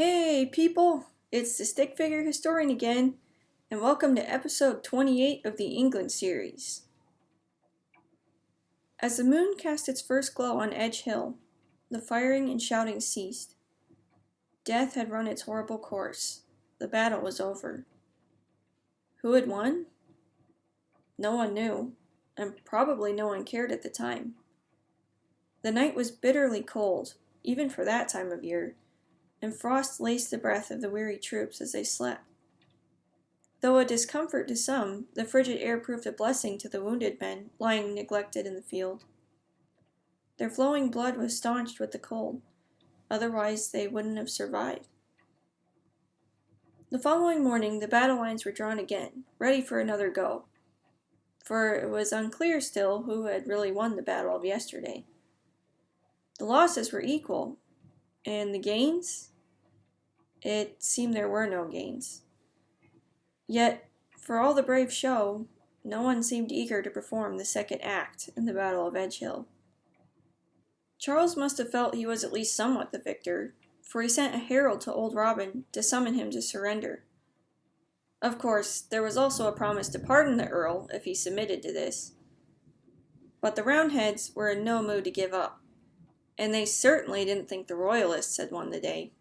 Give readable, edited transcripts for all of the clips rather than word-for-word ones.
Hey people, it's the Stick Figure Historian again, and welcome to episode 28 of the England series. As the moon cast its first glow on Edgehill, the firing and shouting ceased. Death had run its horrible course. The battle was over. Who had won? No one knew, and probably no one cared at the time. The night was bitterly cold, even for that time of year, and frost laced the breath of the weary troops as they slept. Though a discomfort to some, the frigid air proved a blessing to the wounded men lying neglected in the field. Their flowing blood was staunched with the cold, otherwise they wouldn't have survived. The following morning, the battle lines were drawn again, ready for another go, for it was unclear still who had really won the battle of yesterday. The losses were equal, and the gains? It seemed there were no gains. Yet, for all the brave show, no one seemed eager to perform the second act in the Battle of Edgehill. Charles must have felt he was at least somewhat the victor, for he sent a herald to old Robin to summon him to surrender. Of course, there was also a promise to pardon the Earl if he submitted to this. But the Roundheads were in no mood to give up, and they certainly didn't think the Royalists had won the day.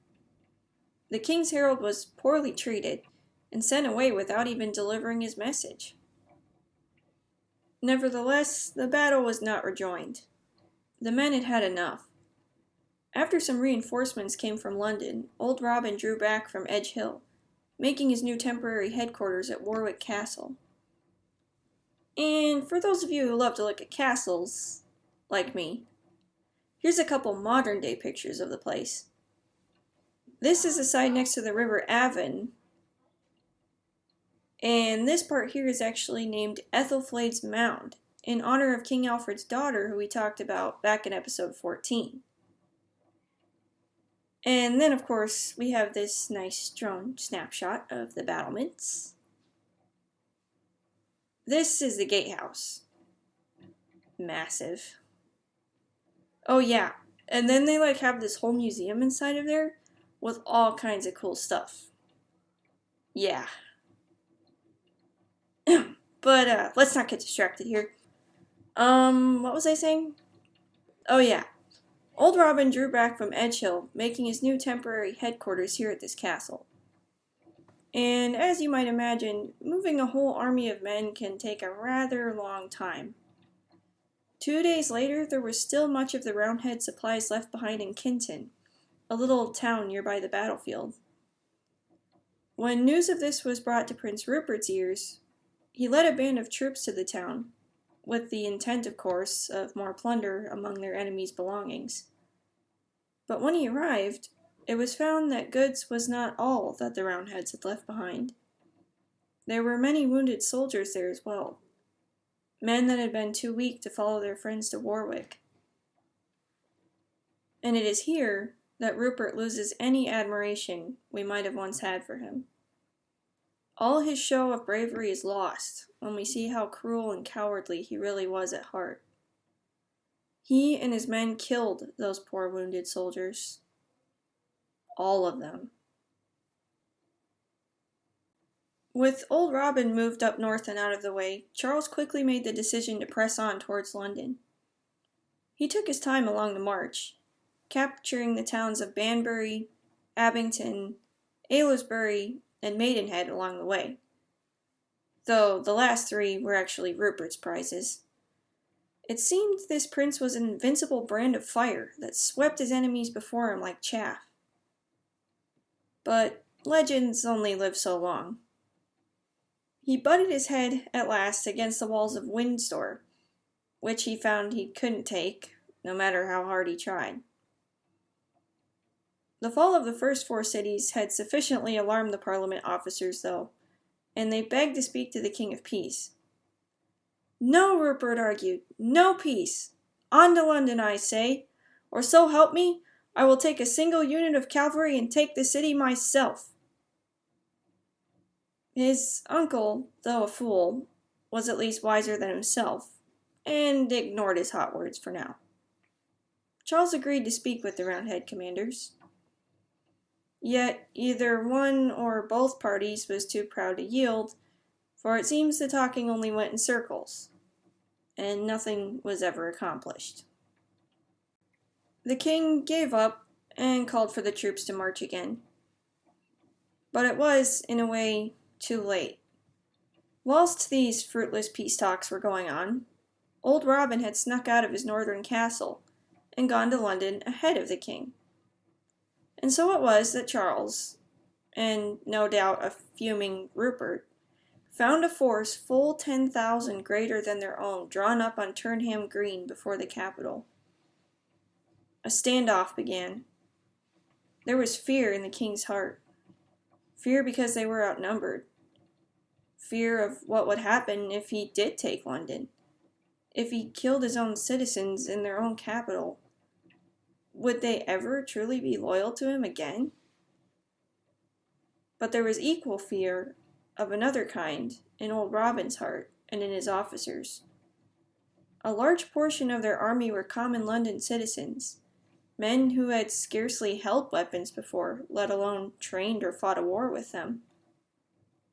The king's herald was poorly treated and sent away without even delivering his message. Nevertheless, the battle was not rejoined. The men had had enough. After some reinforcements came from London, old Robin drew back from Edgehill, making his new temporary headquarters at Warwick Castle. And for those of you who love to look at castles, like me, here's a couple modern-day pictures of the place. This is the side next to the River Avon, and this part here is actually named Ethelflaed's Mound, in honor of King Alfred's daughter, who we talked about back in episode 14. And then, of course, we have this nice drone snapshot of the battlements. This is the gatehouse. Massive. Oh yeah, and then they have this whole museum inside of there with all kinds of cool stuff. Yeah. But let's not get distracted here. What was I saying? Oh yeah. Old Robin drew back from Edgehill, making his new temporary headquarters here at this castle. And as you might imagine, moving a whole army of men can take a rather long time. 2 days later, there was still much of the Roundhead supplies left behind in Kinton, a little town nearby the battlefield. When news of this was brought to Prince Rupert's ears, he led a band of troops to the town, with the intent, of course, of more plunder among their enemies' belongings. But when he arrived, it was found that goods was not all that the Roundheads had left behind. There were many wounded soldiers there as well, men that had been too weak to follow their friends to Warwick. And it is here that Rupert loses any admiration we might have once had for him. All his show of bravery is lost when we see how cruel and cowardly he really was at heart. He and his men killed those poor wounded soldiers. All of them. With old Robin moved up north and out of the way, Charles quickly made the decision to press on towards London. He took his time along the march, capturing the towns of Banbury, Abington, Aylesbury, and Maidenhead along the way, though the last three were actually Rupert's prizes. It seemed this prince was an invincible brand of fire that swept his enemies before him like chaff. But legends only live so long. He butted his head at last against the walls of Windsor, which he found he couldn't take, no matter how hard he tried. The fall of the first four cities had sufficiently alarmed the Parliament officers, though, and they begged to speak to the King of Peace. No, Rupert argued, no peace. On to London, I say, or so help me, I will take a single unit of cavalry and take the city myself. His uncle, though a fool, was at least wiser than himself, and ignored his hot words for now. Charles agreed to speak with the Roundhead commanders. Yet either one or both parties was too proud to yield, for it seems the talking only went in circles, and nothing was ever accomplished. The king gave up and called for the troops to march again. But it was, in a way, too late. Whilst these fruitless peace talks were going on, old Robin had snuck out of his northern castle and gone to London ahead of the king. And so it was that Charles, and no doubt a fuming Rupert, found a force full 10,000 greater than their own drawn up on Turnham Green before the capital. A standoff began. There was fear in the king's heart. Fear because they were outnumbered. Fear of what would happen if he did take London. If he killed his own citizens in their own capital. Would they ever truly be loyal to him again? But there was equal fear of another kind in old Robin's heart and in his officers. A large portion of their army were common London citizens, men who had scarcely held weapons before, let alone trained or fought a war with them.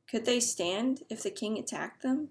Could they stand if the king attacked them?